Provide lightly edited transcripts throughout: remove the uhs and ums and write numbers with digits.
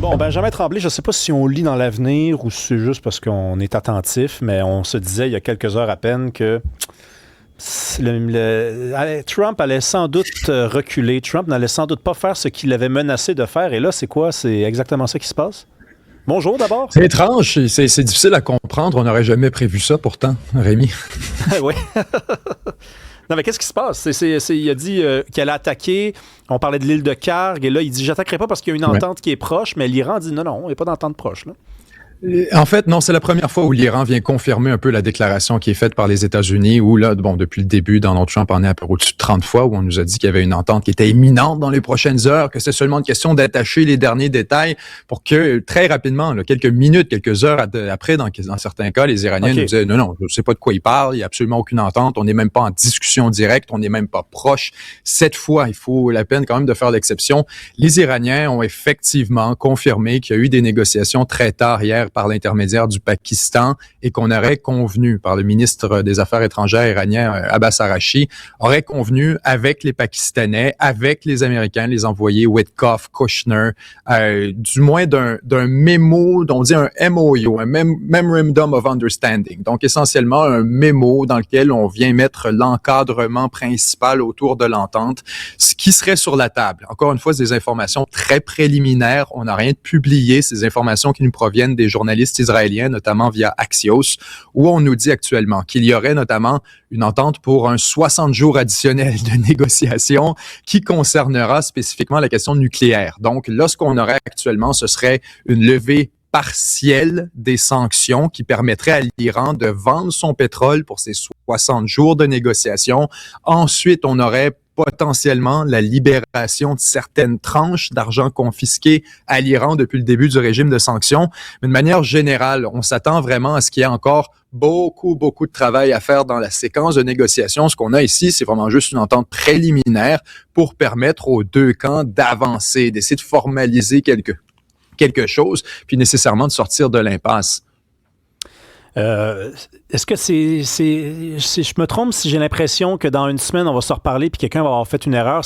Bon, Benjamin Tremblay, je ne sais pas si on lit dans l'avenir ou si c'est juste parce qu'on est attentif, mais on se disait il y a quelques heures à peine que Trump allait sans doute reculer. Trump n'allait sans doute pas faire ce qu'il avait menacé de faire. Et là, c'est quoi? C'est exactement ça qui se passe? Bonjour d'abord. C'est étrange, c'est difficile à comprendre. On n'aurait jamais prévu ça pourtant, Rémi. Oui. Non, mais qu'est-ce qui se passe? Il a dit qu'il allait attaquer. On parlait de l'île de Kharg. Et là, il dit, j'attaquerai pas parce qu'il y a une entente qui est proche. Mais l'Iran dit, non, il n'y a pas d'entente proche, là. En fait, non, c'est la première fois où l'Iran vient confirmer un peu la déclaration qui est faite par les États-Unis, où là, bon, depuis le début, Donald Trump en est à peu près au-dessus de 30 fois, où on nous a dit qu'il y avait une entente qui était imminente dans les prochaines heures, que c'est seulement une question d'attacher les derniers détails pour que, très rapidement, là, quelques minutes, quelques heures après, dans certains cas, les Iraniens nous disaient, non, je ne sais pas de quoi il parle, il n'y a absolument aucune entente, on n'est même pas en discussion directe, on n'est même pas proche. Cette fois, il faut la peine quand même de faire l'exception. Les Iraniens ont effectivement confirmé qu'il y a eu des négociations très tard hier par l'intermédiaire du Pakistan et qu'on aurait convenu, par le ministre des Affaires étrangères iranien Abbas Araghchi, aurait convenu avec les Pakistanais, avec les Américains, les envoyés Witkoff, Kushner, du moins d'un mémo, on dit un MOU, un Memorandum of Understanding. Donc essentiellement un mémo dans lequel on vient mettre l'encadrement principal autour de l'entente, ce qui serait sur la table. Encore une fois, c'est des informations très préliminaires. On n'a rien de publié, ces informations qui nous proviennent des journalistes israéliens, notamment via Axios, où on nous dit actuellement qu'il y aurait notamment une entente pour un 60 jours additionnel de négociations qui concernera spécifiquement la question nucléaire. Donc, là, ce qu'on aurait actuellement, ce serait une levée partielle des sanctions qui permettrait à l'Iran de vendre son pétrole pour ces 60 jours de négociations. Ensuite, on aurait potentiellement la libération de certaines tranches d'argent confisquées à l'Iran depuis le début du régime de sanctions. Mais de manière générale, on s'attend vraiment à ce qu'il y ait encore beaucoup de travail à faire dans la séquence de négociations. Ce qu'on a ici, c'est vraiment juste une entente préliminaire pour permettre aux deux camps d'avancer, d'essayer de formaliser quelque chose, puis nécessairement de sortir de l'impasse. Est-ce que je me trompe si j'ai l'impression que dans une semaine, on va se reparler puis quelqu'un va avoir fait une erreur?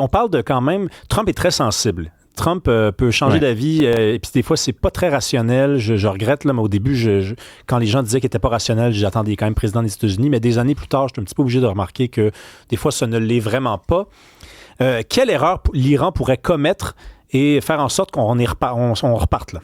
On parle de quand même... Trump est très sensible. Trump peut changer d'avis et puis des fois, c'est pas très rationnel. Je regrette, là, mais au début, quand les gens disaient qu'il n'était pas rationnel, j'attendais quand même président des États-Unis, mais des années plus tard, j'étais un petit peu obligé de remarquer que des fois, ça ne l'est vraiment pas. Quelle erreur l'Iran pourrait commettre et faire en sorte qu'on reparte là?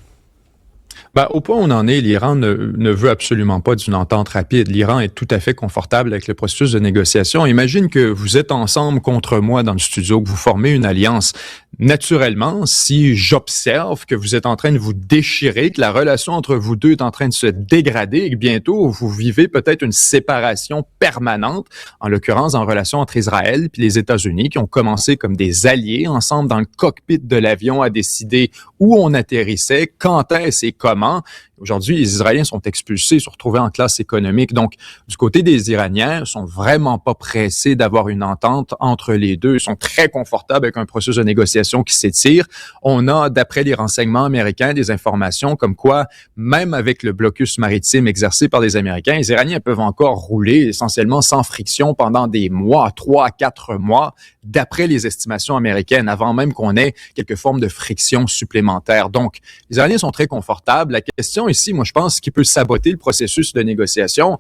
Au point où on en est, l'Iran ne veut absolument pas d'une entente rapide. L'Iran est tout à fait confortable avec le processus de négociation. Imagine que vous êtes ensemble contre moi dans le studio, que vous formez une alliance. Naturellement, si j'observe que vous êtes en train de vous déchirer, que la relation entre vous deux est en train de se dégrader et que bientôt vous vivez peut-être une séparation permanente, en l'occurrence en relation entre Israël et les États-Unis, qui ont commencé comme des alliés ensemble dans le cockpit de l'avion à décider où on atterrissait, quand est-ce et comment. Aujourd'hui, les Israéliens sont expulsés, se retrouvent en classe économique. Donc, du côté des Iraniens, ils sont vraiment pas pressés d'avoir une entente entre les deux. Ils sont très confortables avec un processus de négociation qui s'étire. On a, d'après les renseignements américains, des informations comme quoi, même avec le blocus maritime exercé par les Américains, les Iraniens peuvent encore rouler essentiellement sans friction pendant des mois, 3 à 4 mois, d'après les estimations américaines, avant même qu'on ait quelque forme de friction supplémentaire. Donc, les Iraniens sont très confortables. La question ici, moi, je pense, qui peut saboter le processus de négociation,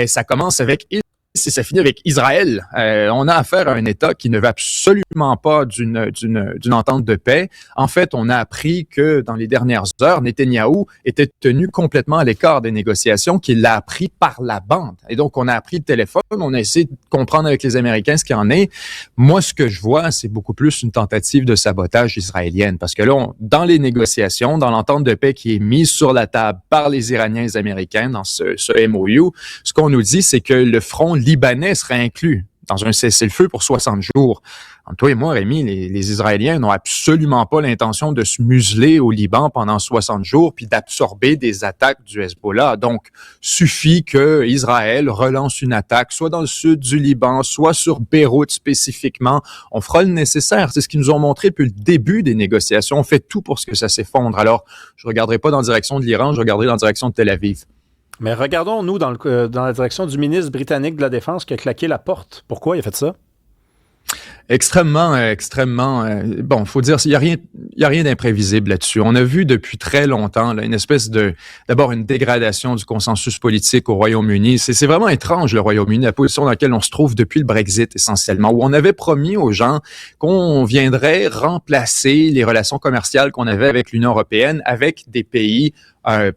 ça commence avec et ça finit avec Israël. On a affaire à un État qui ne veut absolument pas d'une entente de paix. En fait, on a appris que dans les dernières heures, Netanyahou était tenu complètement à l'écart des négociations, qu'il l'a appris par la bande. Et donc, on a appris le téléphone, on a essayé de comprendre avec les Américains ce qu'il en est. Moi, ce que je vois, c'est beaucoup plus une tentative de sabotage israélienne. Parce que là, dans les négociations, dans l'entente de paix qui est mise sur la table par les Iraniens et les Américains dans ce MOU, ce qu'on nous dit, c'est que le front libanais serait inclus dans un cessez-le-feu pour 60 jours. Entre toi et moi, Rémi, les Israéliens n'ont absolument pas l'intention de se museler au Liban pendant 60 jours puis d'absorber des attaques du Hezbollah. Donc, suffit que Israël relance une attaque, soit dans le sud du Liban, soit sur Beyrouth spécifiquement. On fera le nécessaire. C'est ce qu'ils nous ont montré depuis le début des négociations. On fait tout pour ce que ça s'effondre. Alors, je ne regarderai pas dans la direction de l'Iran, je regarderai dans la direction de Tel Aviv. Mais regardons, nous, dans la direction du ministre britannique de la Défense qui a claqué la porte. Pourquoi il a fait ça? Extrêmement. Bon, faut dire, il y a rien d'imprévisible là-dessus. On a vu depuis très longtemps là, une espèce d'abord une dégradation du consensus politique au Royaume-Uni. C'est vraiment étrange le Royaume-Uni, la position dans laquelle on se trouve depuis le Brexit essentiellement, où on avait promis aux gens qu'on viendrait remplacer les relations commerciales qu'on avait avec l'Union européenne avec des pays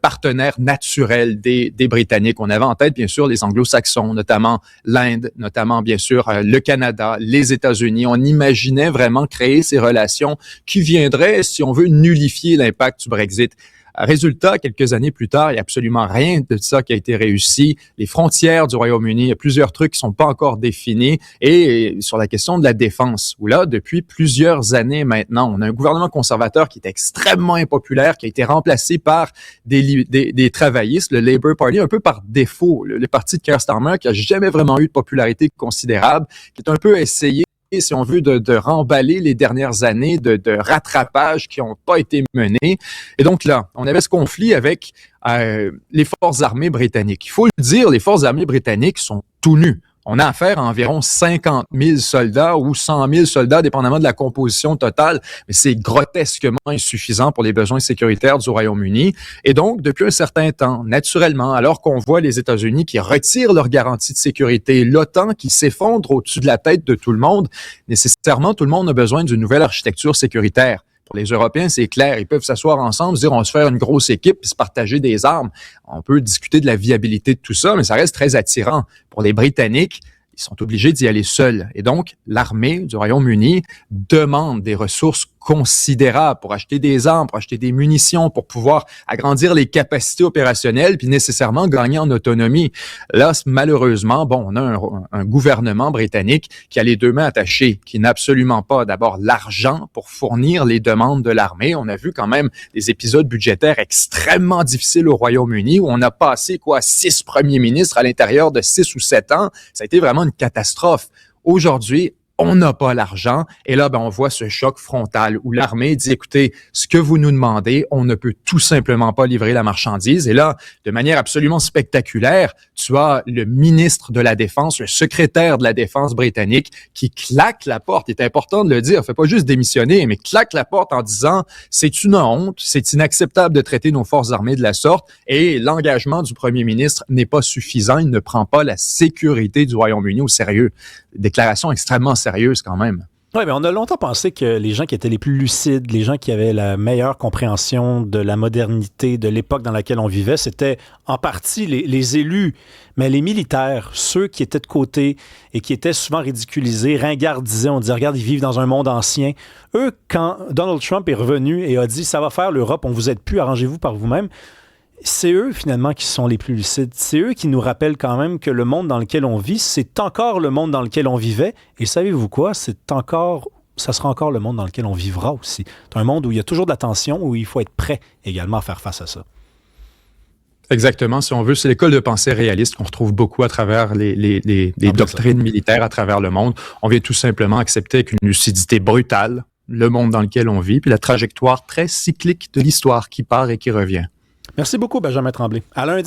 partenaires naturels des Britanniques. On avait en tête, bien sûr, les Anglo-Saxons, notamment l'Inde, notamment, bien sûr, le Canada, les États-Unis. On imaginait vraiment créer ces relations qui viendraient, si on veut, nullifier l'impact du Brexit. Résultat, quelques années plus tard, il n'y a absolument rien de ça qui a été réussi. Les frontières du Royaume-Uni, il y a plusieurs trucs qui sont pas encore définis. Et sur la question de la défense, où là, depuis plusieurs années maintenant, on a un gouvernement conservateur qui est extrêmement impopulaire, qui a été remplacé par des travaillistes, le Labour Party, un peu par défaut. Le parti de Keir Starmer, qui a jamais vraiment eu de popularité considérable, qui est un peu essayé, si on veut, de remballer les dernières années de rattrapage qui n'ont pas été menées. Et donc là, on avait ce conflit avec les forces armées britanniques. Il faut le dire, les forces armées britanniques sont tout nues. On a affaire à environ 50 000 soldats ou 100 000 soldats, dépendamment de la composition totale, mais c'est grotesquement insuffisant pour les besoins sécuritaires du Royaume-Uni. Et donc, depuis un certain temps, naturellement, alors qu'on voit les États-Unis qui retirent leurs garanties de sécurité, l'OTAN qui s'effondre au-dessus de la tête de tout le monde, nécessairement, tout le monde a besoin d'une nouvelle architecture sécuritaire. Pour les Européens, c'est clair, ils peuvent s'asseoir ensemble, se dire on va se faire une grosse équipe puis se partager des armes. On peut discuter de la viabilité de tout ça, mais ça reste très attirant. Pour les Britanniques, ils sont obligés d'y aller seuls. Et donc, l'armée du Royaume-Uni demande des ressources considérables pour acheter des armes, pour acheter des munitions, pour pouvoir agrandir les capacités opérationnelles, puis nécessairement gagner en autonomie. Là, malheureusement, bon, on a un gouvernement britannique qui a les deux mains attachées, qui n'a absolument pas d'abord l'argent pour fournir les demandes de l'armée. On a vu quand même des épisodes budgétaires extrêmement difficiles au Royaume-Uni, où on a passé 6 premiers ministres à l'intérieur de 6 ou 7 ans. Ça a été vraiment une catastrophe. Aujourd'hui, on n'a pas l'argent. Et là, on voit ce choc frontal où l'armée dit, écoutez, ce que vous nous demandez, on ne peut tout simplement pas livrer la marchandise. Et là, de manière absolument spectaculaire, tu as le ministre de la Défense, le secrétaire de la Défense britannique qui claque la porte. Il est important de le dire. Il ne fait pas juste démissionner, mais claque la porte en disant, c'est une honte, c'est inacceptable de traiter nos forces armées de la sorte et l'engagement du premier ministre n'est pas suffisant. Il ne prend pas la sécurité du Royaume-Uni au sérieux. Déclaration extrêmement sérieuse quand même. Oui, mais on a longtemps pensé que les gens qui étaient les plus lucides, les gens qui avaient la meilleure compréhension de la modernité, de l'époque dans laquelle on vivait, c'était en partie les élus, mais les militaires, ceux qui étaient de côté et qui étaient souvent ridiculisés, ringardisés, on disait, regarde, ils vivent dans un monde ancien. Eux, quand Donald Trump est revenu et a dit, ça va faire l'Europe, on vous aide plus, arrangez-vous par vous-même, c'est eux, finalement, qui sont les plus lucides. C'est eux qui nous rappellent quand même que le monde dans lequel on vit, c'est encore le monde dans lequel on vivait. Et savez-vous quoi? Ça sera encore le monde dans lequel on vivra aussi. C'est un monde où il y a toujours de la tension, où il faut être prêt également à faire face à ça. Exactement, si on veut. C'est l'école de pensée réaliste qu'on retrouve beaucoup à travers les doctrines militaires à travers le monde. On vient tout simplement accepter avec une lucidité brutale le monde dans lequel on vit, puis la trajectoire très cyclique de l'histoire qui part et qui revient. Merci beaucoup, Benjamin Tremblay. À lundi.